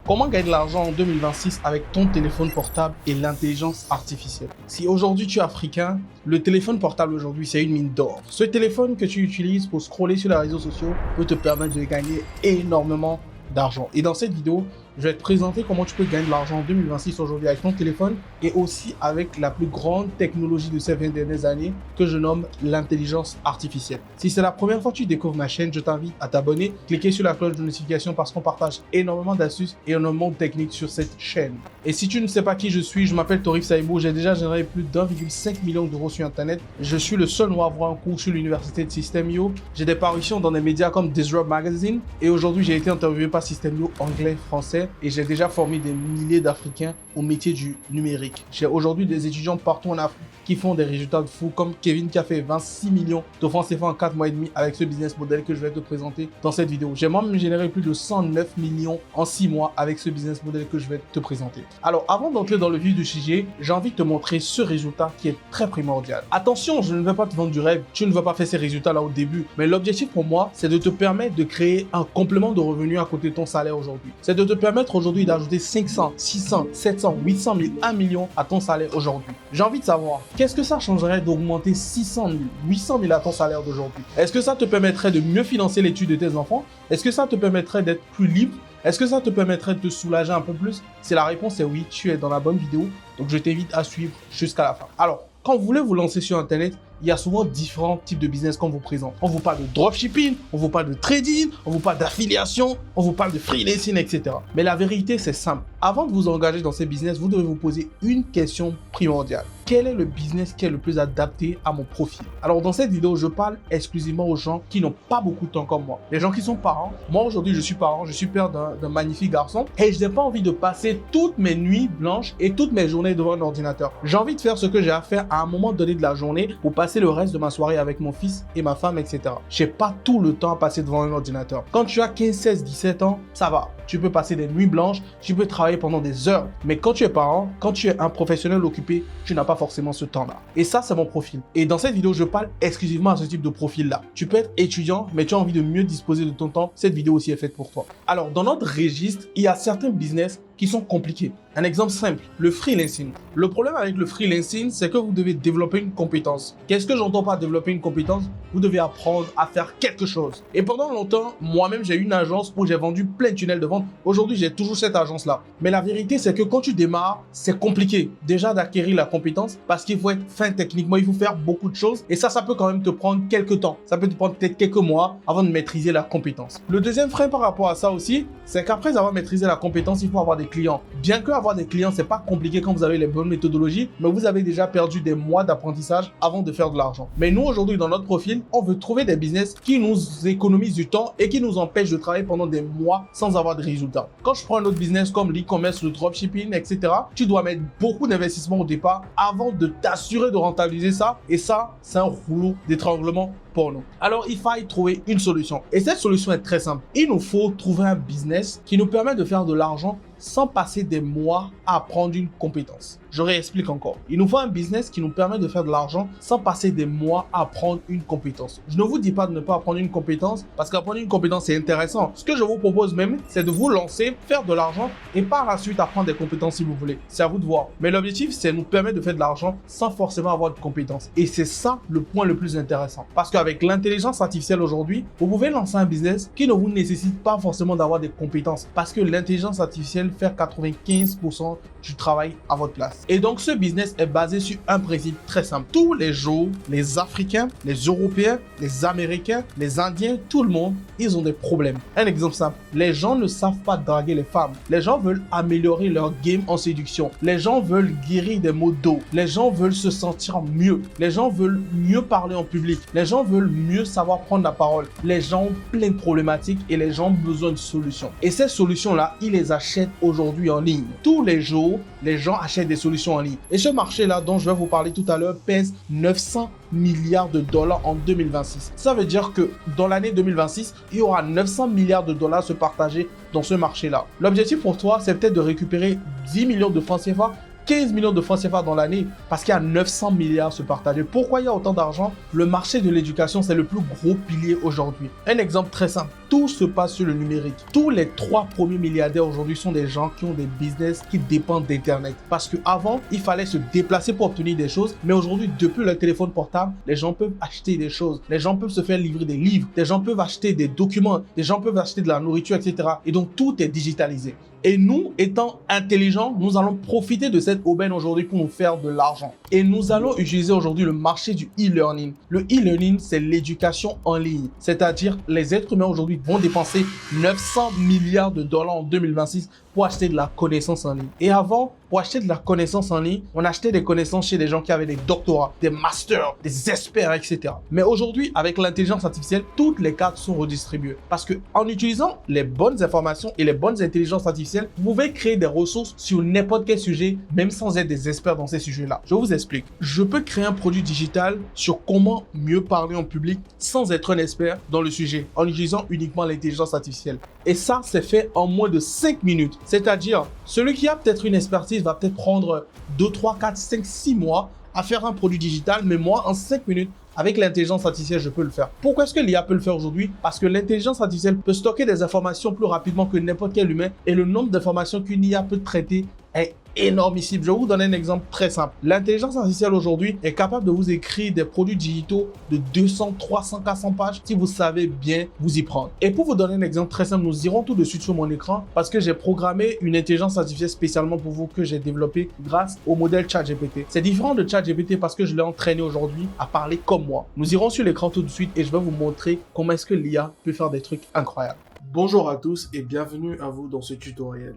Comment gagner de l'argent en 2026 avec ton téléphone portable et l'intelligence artificielle? Si aujourd'hui tu es africain, le téléphone portable aujourd'hui c'est une mine d'or. Ce téléphone que tu utilises pour scroller sur les réseaux sociaux peut te permettre de gagner énormément d'argent. Et dans cette vidéo, je vais te présenter comment tu peux gagner de l'argent en 2026 aujourd'hui avec ton téléphone et aussi avec la plus grande technologie de ces 20 dernières années que je nomme l'intelligence artificielle. Si c'est la première fois que tu découvres ma chaîne, je t'invite à t'abonner, cliquer sur la cloche de notification parce qu'on partage énormément d'astuces et énormément de techniques sur cette chaîne. Et si tu ne sais pas qui je suis, je m'appelle Torif Saïbou, j'ai déjà généré plus d'1,5 million d'euros sur Internet. Je suis le seul noir à avoir un cours sur l'université de System.io. J'ai des parutions dans des médias comme Disrupt Magazine et aujourd'hui j'ai été interviewé par System.io anglais, français et j'ai déjà formé des milliers d'Africains au métier du numérique. J'ai aujourd'hui des étudiants partout en Afrique qui font des résultats de fou comme Kevin qui a fait 26 millions de francs CFA en 4 mois et demi avec ce business model que je vais te présenter dans cette vidéo. J'ai même généré plus de 109 millions en 6 mois avec ce business model que je vais te présenter. Alors avant d'entrer dans le vif du sujet, j'ai envie de te montrer ce résultat qui est très primordial. Attention, je ne vais pas te vendre du rêve, tu ne vas pas faire ces résultats là au début, mais l'objectif pour moi, c'est de te permettre de créer un complément de revenus à côté de ton salaire aujourd'hui. C'est de te permettre aujourd'hui d'ajouter 500, 600, 700, 800 000, 1 million à ton salaire aujourd'hui. J'ai envie de savoir, qu'est-ce que ça changerait d'augmenter 600 000, 800 000 à ton salaire d'aujourd'hui? Est-ce que ça te permettrait de mieux financer l'étude de tes enfants? Est-ce que ça te permettrait d'être plus libre? Est-ce que ça te permettrait de te soulager un peu plus? Si la réponse est oui, tu es dans la bonne vidéo, donc je t'invite à suivre jusqu'à la fin. Alors, quand vous voulez vous lancer sur Internet, il y a souvent différents types de business qu'on vous présente. On vous parle de dropshipping, on vous parle de trading, on vous parle d'affiliation, on vous parle de freelancing, etc. Mais la vérité, c'est simple. Avant de vous engager dans ces business, vous devez vous poser une question primordiale. Quel est le business qui est le plus adapté à mon profil? Alors dans cette vidéo, je parle exclusivement aux gens qui n'ont pas beaucoup de temps comme moi. Les gens qui sont parents. Moi aujourd'hui, je suis parent, je suis père d'un magnifique garçon et je n'ai pas envie de passer toutes mes nuits blanches et toutes mes journées devant un ordinateur. J'ai envie de faire ce que j'ai à faire à un moment donné de la journée pour passer le reste de ma soirée avec mon fils et ma femme, etc. Je n'ai pas tout le temps à passer devant un ordinateur. Quand tu as 15, 16, 17 ans, ça va. Tu peux passer des nuits blanches, tu peux travailler pendant des heures. Mais quand tu es parent, quand tu es un professionnel occupé, tu n'as pas forcément ce temps-là. Et ça, c'est mon profil. Et dans cette vidéo, je parle exclusivement à ce type de profil-là. Tu peux être étudiant, mais tu as envie de mieux disposer de ton temps. Cette vidéo aussi est faite pour toi. Alors, dans notre registre, il y a certains business qui sont compliqués. Un exemple simple, le freelancing. Le problème avec le freelancing, c'est que vous devez développer une compétence. Qu'est-ce que j'entends par développer une compétence? Vous devez apprendre à faire quelque chose. Et pendant longtemps, moi-même, j'ai eu une agence où j'ai vendu plein de tunnels de vente. Aujourd'hui, j'ai toujours cette agence-là. Mais la vérité, c'est que quand tu démarres, c'est compliqué déjà d'acquérir la compétence parce qu'il faut être fin techniquement, il faut faire beaucoup de choses. Et ça peut quand même te prendre quelques temps. Ça peut te prendre peut-être quelques mois avant de maîtriser la compétence. Le deuxième frein par rapport à ça aussi, c'est qu'après avoir maîtrisé la compétence, il faut avoir des clients. Bien que avoir des clients, c'est pas compliqué quand vous avez les bonnes méthodologies, mais vous avez déjà perdu des mois d'apprentissage avant de faire de l'argent. Mais nous, aujourd'hui, dans notre profil, on veut trouver des business qui nous économisent du temps et qui nous empêchent de travailler pendant des mois sans avoir de résultats. Quand je prends un autre business comme l'e-commerce, le dropshipping, etc., tu dois mettre beaucoup d'investissement au départ avant de t'assurer de rentabiliser ça. Et ça, c'est un rouleau d'étranglement pour nous. Alors, il faut trouver une solution. Et cette solution est très simple. Il nous faut trouver un business qui nous permet de faire de l'argent sans passer des mois à apprendre une compétence. Je réexplique encore. Il nous faut un business qui nous permet de faire de l'argent sans passer des mois à apprendre une compétence. Je ne vous dis pas de ne pas apprendre une compétence parce qu'apprendre une compétence, c'est intéressant. Ce que je vous propose même, c'est de vous lancer, faire de l'argent et par la suite apprendre des compétences si vous voulez. C'est à vous de voir. Mais l'objectif, c'est de nous permettre de faire de l'argent sans forcément avoir de compétences. Et c'est ça le point le plus intéressant. Parce qu'avec l'intelligence artificielle aujourd'hui, vous pouvez lancer un business qui ne vous nécessite pas forcément d'avoir des compétences. Parce que l'intelligence artificielle fait 95% du travail à votre place. Et donc, ce business est basé sur un principe très simple. Tous les jours, les Africains, les Européens, les Américains, les Indiens, tout le monde, ils ont des problèmes. Un exemple simple. Les gens ne savent pas draguer les femmes. Les gens veulent améliorer leur game en séduction. Les gens veulent guérir des maux d'eau. Les gens veulent se sentir mieux. Les gens veulent mieux parler en public. Les gens veulent mieux savoir prendre la parole. Les gens ont plein de problématiques et les gens ont besoin de solutions. Et ces solutions-là, ils les achètent aujourd'hui en ligne. Tous les jours, les gens achètent des solutions en ligne. Et ce marché-là dont je vais vous parler tout à l'heure pèse 900 milliards de dollars en 2026. Ça veut dire que dans l'année 2026, il y aura 900 milliards de dollars se partager dans ce marché-là. L'objectif pour toi, c'est peut-être de récupérer 10 millions de francs CFA 15 millions de francs CFA dans l'année parce qu'il y a 900 milliards se partager. Pourquoi il y a autant d'argent? Le marché de l'éducation, c'est le plus gros pilier aujourd'hui. Un exemple très simple, tout se passe sur le numérique. Tous les 3 premiers milliardaires aujourd'hui sont des gens qui ont des business qui dépendent d'Internet. Parce qu'avant, il fallait se déplacer pour obtenir des choses, mais aujourd'hui, depuis le téléphone portable, les gens peuvent acheter des choses. Les gens peuvent se faire livrer des livres, des gens peuvent acheter des documents, des gens peuvent acheter de la nourriture, etc. Et donc, tout est digitalisé. Et nous, étant intelligents, nous allons profiter de cette aubaine aujourd'hui pour nous faire de l'argent. Et nous allons utiliser aujourd'hui le marché du e-learning. Le e-learning, c'est l'éducation en ligne. C'est-à-dire, les êtres humains aujourd'hui vont dépenser 900 milliards de dollars en 2026 pour acheter de la connaissance en ligne. Et avant, pour acheter de la connaissance en ligne, on achetait des connaissances chez des gens qui avaient des doctorats, des masters, des experts, etc. Mais aujourd'hui, avec l'intelligence artificielle, toutes les cartes sont redistribuées. Parce que en utilisant les bonnes informations et les bonnes intelligences artificielles, vous pouvez créer des ressources sur n'importe quel sujet, même sans être des experts dans ces sujets-là. Je vous explique. Je peux créer un produit digital sur comment mieux parler en public sans être un expert dans le sujet, en utilisant uniquement l'intelligence artificielle. Et ça, c'est fait en moins de 5 minutes. C'est-à-dire, celui qui a peut-être une expertise va peut-être prendre 2, 3, 4, 5, 6 mois à faire un produit digital, mais moi, en 5 minutes, avec l'intelligence artificielle, je peux le faire. Pourquoi est-ce que l'IA peut le faire aujourd'hui? Parce que l'intelligence artificielle peut stocker des informations plus rapidement que n'importe quel humain et le nombre d'informations qu'une IA peut traiter est énormissime. Je vais vous donner un exemple très simple. L'intelligence artificielle aujourd'hui est capable de vous écrire des produits digitaux de 200, 300, 400 pages si vous savez bien vous y prendre. Et pour vous donner un exemple très simple, nous irons tout de suite sur mon écran parce que j'ai programmé une intelligence artificielle spécialement pour vous que j'ai développée grâce au modèle ChatGPT. C'est différent de ChatGPT parce que je l'ai entraîné aujourd'hui à parler comme moi. Nous irons sur l'écran tout de suite et je vais vous montrer comment est-ce que l'IA peut faire des trucs incroyables. Bonjour à tous et bienvenue à vous dans ce tutoriel.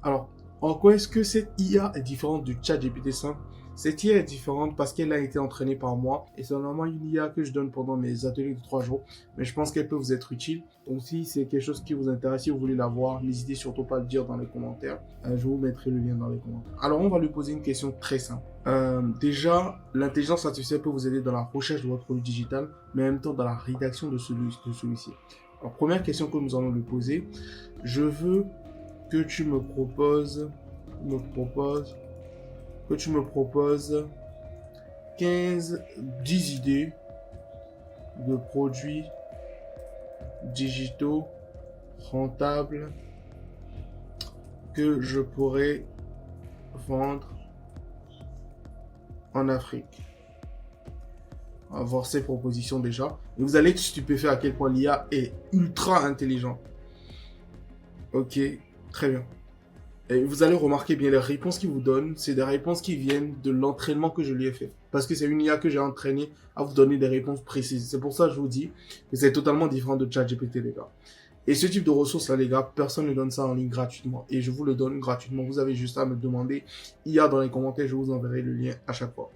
Alors, en quoi est-ce que cette IA est différente du ChatGPT 5? Cette IA est différente parce qu'elle a été entraînée par moi et c'est normalement une IA que je donne pendant mes ateliers de 3 jours. Mais je pense qu'elle peut vous être utile. Donc si c'est quelque chose qui vous intéresse, si vous voulez la voir, n'hésitez surtout pas à le dire dans les commentaires. Je vous mettrai le lien dans les commentaires. Alors on va lui poser une question très simple. Déjà, l'intelligence artificielle peut vous aider dans la recherche de votre produit digital, mais en même temps dans la rédaction de celui-ci. Alors première question que nous allons lui poser. Je veux que tu me proposes 10 idées de produits digitaux rentables que je pourrais vendre en Afrique. On va voir ces propositions déjà. Et vous allez être stupéfait à quel point l'IA est ultra intelligent. Ok. Très bien. Et vous allez remarquer bien les réponses qu'il vous donne, c'est des réponses qui viennent de l'entraînement que je lui ai fait. Parce que c'est une IA que j'ai entraînée à vous donner des réponses précises. C'est pour ça que je vous dis que c'est totalement différent de ChatGPT, les gars. Et ce type de ressources-là, les gars, personne ne donne ça en ligne gratuitement. Et je vous le donne gratuitement. Vous avez juste à me demander IA dans les commentaires, je vous enverrai le lien à chaque fois.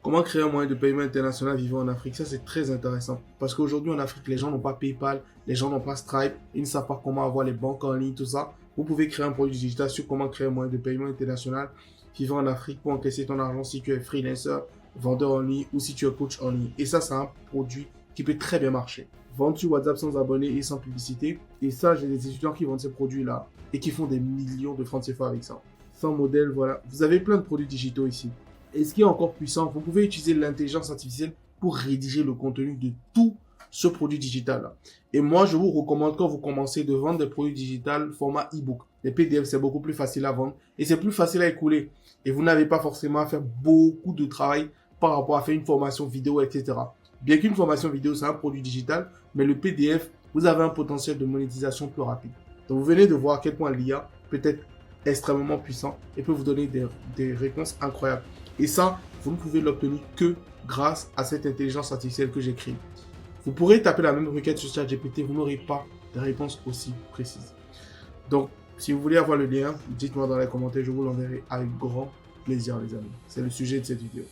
Comment créer un moyen de paiement international vivant en Afrique? Ça, c'est très intéressant. Parce qu'aujourd'hui, en Afrique, les gens n'ont pas PayPal, les gens n'ont pas Stripe, ils ne savent pas comment avoir les banques en ligne, tout ça. Vous pouvez créer un produit digital sur comment créer un moyen de paiement international vivant en Afrique pour encaisser ton argent si tu es freelancer, vendeur en ligne ou si tu es coach en ligne. Et ça, c'est un produit qui peut très bien marcher. Vendre sur WhatsApp sans abonnés et sans publicité. Et ça, j'ai des étudiants qui vendent ces produits-là et qui font des millions de francs CFA avec ça. Sans modèle, voilà. Vous avez plein de produits digitaux ici. Et ce qui est encore puissant, vous pouvez utiliser l'intelligence artificielle pour rédiger le contenu de tout ce produit digital-là. Et moi, je vous recommande quand vous commencez de vendre des produits digitaux format e-book. Les PDF, c'est beaucoup plus facile à vendre et c'est plus facile à écouler. Et vous n'avez pas forcément à faire beaucoup de travail par rapport à faire une formation vidéo, etc. Bien qu'une formation vidéo, c'est un produit digital, mais le PDF, vous avez un potentiel de monétisation plus rapide. Donc, vous venez de voir à quel point l'IA peut être extrêmement puissant et peut vous donner des réponses incroyables. Et ça, vous ne pouvez l'obtenir que grâce à cette intelligence artificielle que j'ai créée. Vous pourrez taper la même requête sur ChatGPT, vous n'aurez pas de réponse aussi précise. Donc, si vous voulez avoir le lien, dites-moi dans les commentaires, je vous l'enverrai avec grand plaisir, les amis. C'est le sujet de cette vidéo.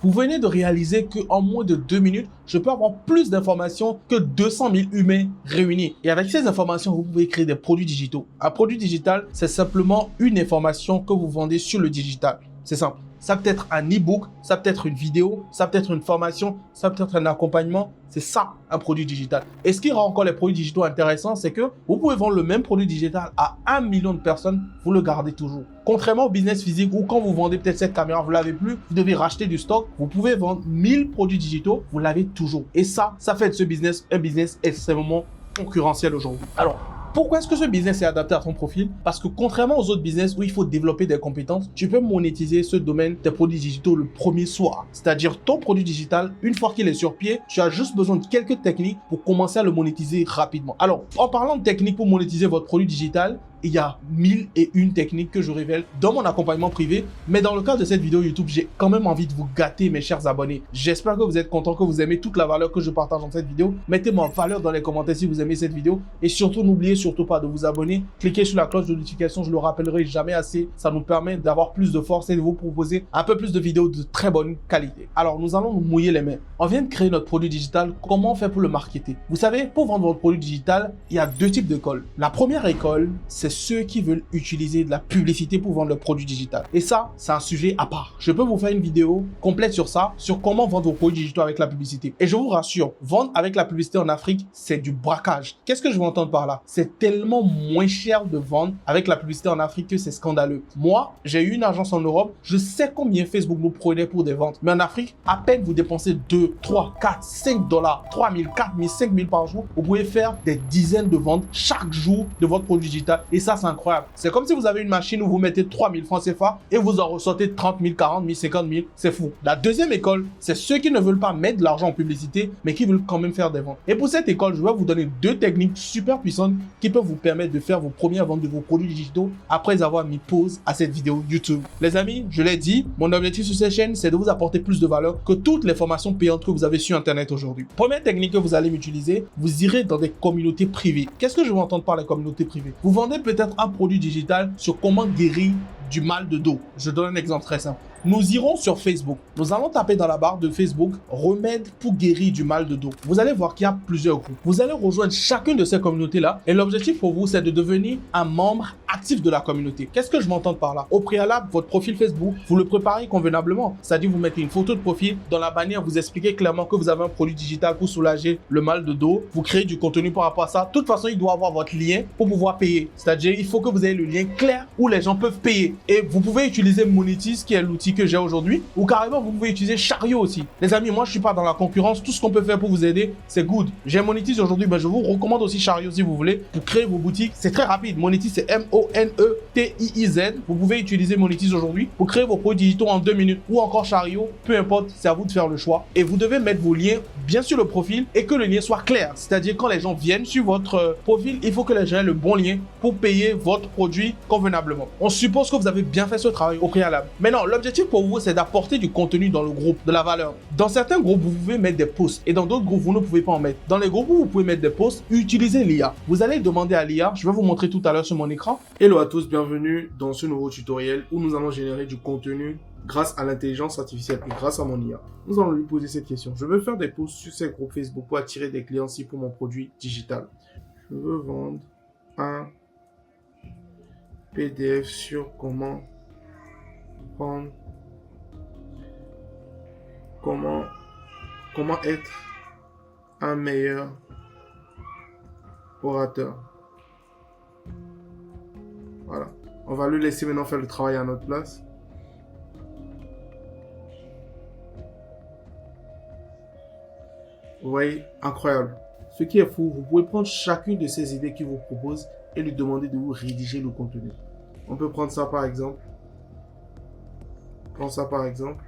Vous venez de réaliser qu'en moins de 2 minutes, je peux avoir plus d'informations que 200 000 humains réunis. Et avec ces informations, vous pouvez créer des produits digitaux. Un produit digital, c'est simplement une information que vous vendez sur le digital. C'est simple. ça peut être un e-book, ça peut être une vidéo, ça peut être une formation, ça peut être un accompagnement. C'est ça, un produit digital. Et ce qui rend encore les produits digitaux intéressants, c'est que vous pouvez vendre le même produit digital à 1 million de personnes, vous le gardez toujours. Contrairement au business physique où quand vous vendez peut-être cette caméra, vous ne l'avez plus, vous devez racheter du stock, vous pouvez vendre 1000 produits digitaux, vous l'avez toujours. Et ça fait de ce business un business extrêmement concurrentiel aujourd'hui. Alors, pourquoi est-ce que ce business est adapté à ton profil? Parce que contrairement aux autres business où il faut développer des compétences, tu peux monétiser ce domaine des produits digitaux le premier soir. C'est-à-dire ton produit digital, une fois qu'il est sur pied, tu as juste besoin de quelques techniques pour commencer à le monétiser rapidement. Alors, en parlant de techniques pour monétiser votre produit digital, il y a 1001 techniques que je révèle dans mon accompagnement privé. Mais dans le cadre de cette vidéo YouTube, j'ai quand même envie de vous gâter, mes chers abonnés. J'espère que vous êtes contents, que vous aimez toute la valeur que je partage dans cette vidéo. Mettez-moi valeur dans les commentaires si vous aimez cette vidéo. Et surtout, n'oubliez surtout pas de vous abonner. Cliquez sur la cloche de notification, je le rappellerai jamais assez. Ça nous permet d'avoir plus de force et de vous proposer un peu plus de vidéos de très bonne qualité. Alors, nous allons nous mouiller les mains. On vient de créer notre produit digital. Comment on fait pour le marketer? Vous savez, pour vendre votre produit digital, il y a deux types d'écoles. La première école, c'est ceux qui veulent utiliser de la publicité pour vendre leur produit digital. Et ça, c'est un sujet à part. Je peux vous faire une vidéo complète sur ça, sur comment vendre vos produits digitaux avec la publicité. Et je vous rassure, vendre avec la publicité en Afrique, c'est du braquage. Qu'est-ce que je veux entendre par là? C'est tellement moins cher de vendre avec la publicité en Afrique que c'est scandaleux. Moi, j'ai eu une agence en Europe, je sais combien Facebook nous prenait pour des ventes. Mais en Afrique, à peine vous dépensez 2, 3, 4, 5 dollars, 3 000, 4 000, 5 000 par jour, vous pouvez faire des dizaines de ventes chaque jour de votre produit digital. Et ça, c'est incroyable. C'est comme si vous avez une machine où vous mettez 3 000 francs CFA et vous en ressortez 30 000, 40 000, 50 000. C'est fou. La deuxième école, c'est ceux qui ne veulent pas mettre de l'argent en publicité, mais qui veulent quand même faire des ventes. Et pour cette école, je vais vous donner deux techniques super puissantes qui peuvent vous permettre de faire vos premières ventes de vos produits digitaux après avoir mis pause à cette vidéo YouTube. Les amis, je l'ai dit, mon objectif sur cette chaîne, c'est de vous apporter plus de valeur que toutes les formations payantes que vous avez sur Internet aujourd'hui. Première technique que vous allez m'utiliser, vous irez dans des communautés privées. Qu'est-ce que je veux entendre par les communautés privées? Vous vendez peut-être un produit digital sur comment guérir du mal de dos. Je donne un exemple très simple. Nous irons sur Facebook. Nous allons taper dans la barre de Facebook « Remède pour guérir du mal de dos ». Vous allez voir qu'il y a plusieurs groupes. Vous allez rejoindre chacune de ces communautés-là et l'objectif pour vous, c'est de devenir un membre actif de la communauté. Qu'est-ce que je m'entends par là? Au préalable, votre profil Facebook, vous le préparez convenablement. C'est-à-dire, vous mettez une photo de profil. Dans la bannière, vous expliquez clairement que vous avez un produit digital pour soulager le mal de dos. Vous créez du contenu par rapport à ça. De toute façon, il doit avoir votre lien pour pouvoir payer. C'est-à-dire, il faut que vous ayez le lien clair où les gens peuvent payer. Et vous pouvez utiliser Monetize, qui est l'outil que j'ai aujourd'hui, ou carrément vous pouvez utiliser Chariot aussi. Les amis, moi je suis pas dans la concurrence, tout ce qu'on peut faire pour vous aider, c'est good. J'ai Monetize aujourd'hui, je vous recommande aussi Chariot si vous voulez, pour créer vos boutiques. C'est très rapide. Monetize, c'est M-O-N-E-T-I-I-Z. Vous pouvez utiliser Monetize aujourd'hui pour créer vos produits digitaux en 2 minutes, ou encore Chariot, peu importe, c'est à vous de faire le choix. Et vous devez mettre vos liens bien sur le profil et que le lien soit clair. C'est-à-dire quand les gens viennent sur votre profil, il faut que les gens aient le bon lien pour payer votre produit convenablement. On suppose que vous avez bien fait ce travail au préalable. Maintenant, l'objectif pour vous, c'est d'apporter du contenu dans le groupe, de la valeur. Dans certains groupes, vous pouvez mettre des posts et dans d'autres groupes, vous ne pouvez pas en mettre. Dans les groupes où vous pouvez mettre des posts, utilisez l'IA. Vous allez demander à l'IA, je vais vous montrer tout à l'heure sur mon écran. Hello à tous, bienvenue dans ce nouveau tutoriel où nous allons générer du contenu grâce à l'intelligence artificielle et grâce à mon IA. Nous allons lui poser cette question. Je veux faire des posts sur ces groupes Facebook pour attirer des clients ci pour mon produit digital. Je veux vendre un PDF sur comment prendre, comment être un meilleur orateur. Voilà. On va le laisser maintenant faire le travail à notre place. Vous voyez, incroyable. Ce qui est fou, vous pouvez prendre chacune de ces idées qu'il vous propose et lui demander de vous rédiger le contenu. On peut prendre ça par exemple. Prends ça par exemple.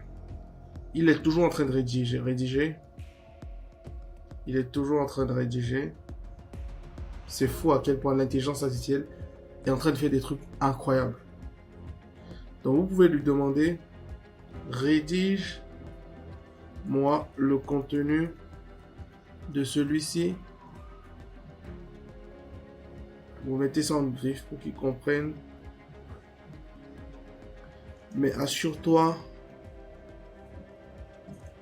Il est toujours en train de rédiger. Il est toujours en train de rédiger. C'est fou à quel point l'intelligence artificielle est en train de faire des trucs incroyables. Donc vous pouvez lui demander, rédige-moi le contenu de celui-ci. Vous mettez ça en brief pour qu'il comprenne. Mais assure-toi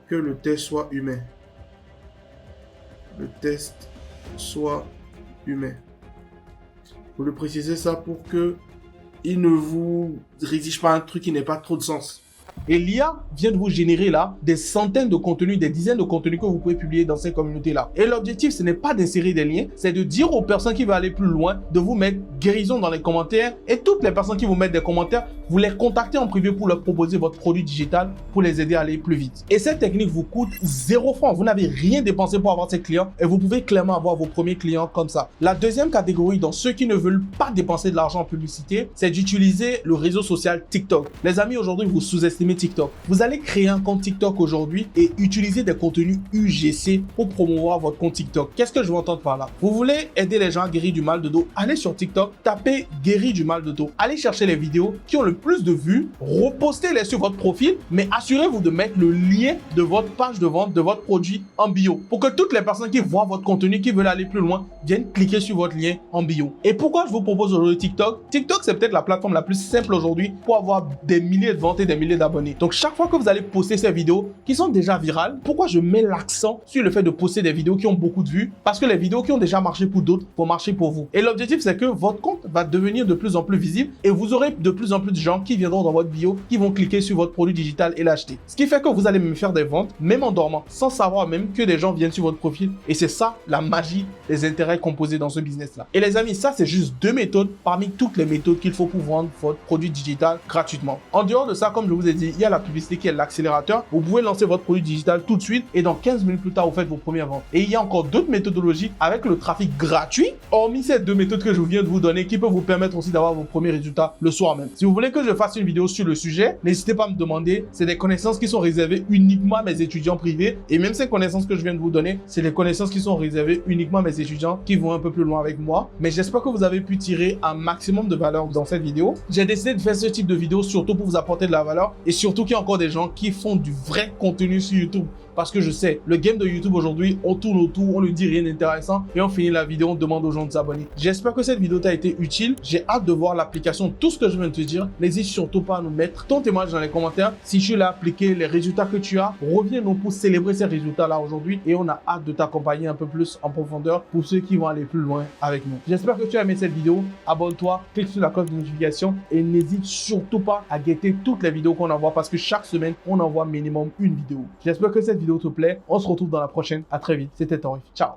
que le test soit humain. Le test soit humain. Vous le précisez ça pour que il ne vous rédige pas un truc qui n'ait pas trop de sens. Et l'IA vient de vous générer là des centaines de contenus, des dizaines de contenus que vous pouvez publier dans ces communautés-là. Et l'objectif, ce n'est pas d'insérer des liens, c'est de dire aux personnes qui veulent aller plus loin, de vous mettre guérison dans les commentaires. Et toutes les personnes qui vous mettent des commentaires, vous les contactez en privé pour leur proposer votre produit digital pour les aider à aller plus vite. Et cette technique vous coûte 0 francs. Vous n'avez rien dépensé pour avoir ces clients et vous pouvez clairement avoir vos premiers clients comme ça. La deuxième catégorie, dans ceux qui ne veulent pas dépenser de l'argent en publicité, c'est d'utiliser le réseau social TikTok. Les amis, aujourd'hui, vous sous-estimez TikTok. Vous allez créer un compte TikTok aujourd'hui et utiliser des contenus UGC pour promouvoir votre compte TikTok. Qu'est-ce que je veux entendre par là? Vous voulez aider les gens à guérir du mal de dos? Allez sur TikTok, tapez guérir du mal de dos. Allez chercher les vidéos qui ont le plus de vues, repostez-les sur votre profil, mais assurez-vous de mettre le lien de votre page de vente de votre produit en bio pour que toutes les personnes qui voient votre contenu, qui veulent aller plus loin, viennent cliquer sur votre lien en bio. Et pourquoi je vous propose aujourd'hui TikTok? TikTok, c'est peut-être la plateforme la plus simple aujourd'hui pour avoir des milliers de ventes et des milliers d'abonnés. Donc, chaque fois que vous allez poster ces vidéos qui sont déjà virales, pourquoi je mets l'accent sur le fait de poster des vidéos qui ont beaucoup de vues? Parce que les vidéos qui ont déjà marché pour d'autres vont marcher pour vous. Et l'objectif, c'est que votre compte va devenir de plus en plus visible et vous aurez de plus en plus de gens qui viendront dans votre bio, qui vont cliquer sur votre produit digital et l'acheter. Ce qui fait que vous allez même faire des ventes, même en dormant, sans savoir même que des gens viennent sur votre profil. Et c'est ça, la magie des intérêts composés dans ce business-là. Et les amis, ça, c'est juste 2 méthodes parmi toutes les méthodes qu'il faut pour vendre votre produit digital gratuitement. En dehors de ça, comme je vous ai dit, il y a la publicité qui est l'accélérateur. Vous pouvez lancer votre produit digital tout de suite et dans 15 minutes plus tard, vous faites vos premières ventes. Et il y a encore d'autres méthodologies avec le trafic gratuit, hormis ces 2 méthodes que je viens de vous donner, qui peuvent vous permettre aussi d'avoir vos premiers résultats le soir même. Si vous voulez que je fasse une vidéo sur le sujet, n'hésitez pas à me demander. C'est des connaissances qui sont réservées uniquement à mes étudiants privés. Et même ces connaissances que je viens de vous donner, c'est des connaissances qui sont réservées uniquement à mes étudiants qui vont un peu plus loin avec moi. Mais j'espère que vous avez pu tirer un maximum de valeur dans cette vidéo. J'ai décidé de faire ce type de vidéo surtout pour vous apporter de la valeur et surtout qu'il y a encore des gens qui font du vrai contenu sur YouTube. Parce que je sais, le game de YouTube aujourd'hui, on tourne autour, on ne dit rien d'intéressant et on finit la vidéo, on demande aux gens de s'abonner. J'espère que cette vidéo t'a été utile. J'ai hâte de voir l'application, tout ce que je viens de te dire. N'hésite surtout pas à nous mettre ton témoignage dans les commentaires. Si tu l'as appliqué, les résultats que tu as, reviens-nous pour célébrer ces résultats-là aujourd'hui et on a hâte de t'accompagner un peu plus en profondeur pour ceux qui vont aller plus loin avec nous. J'espère que tu as aimé cette vidéo. Abonne-toi, clique sur la cloche de notification et n'hésite surtout pas à guetter toutes les vidéos qu'on envoie parce que chaque semaine, on envoie minimum une vidéo. J'espère que cette vidéo te plaît. On se retrouve dans la prochaine. À très vite. C'était Torif. Ciao.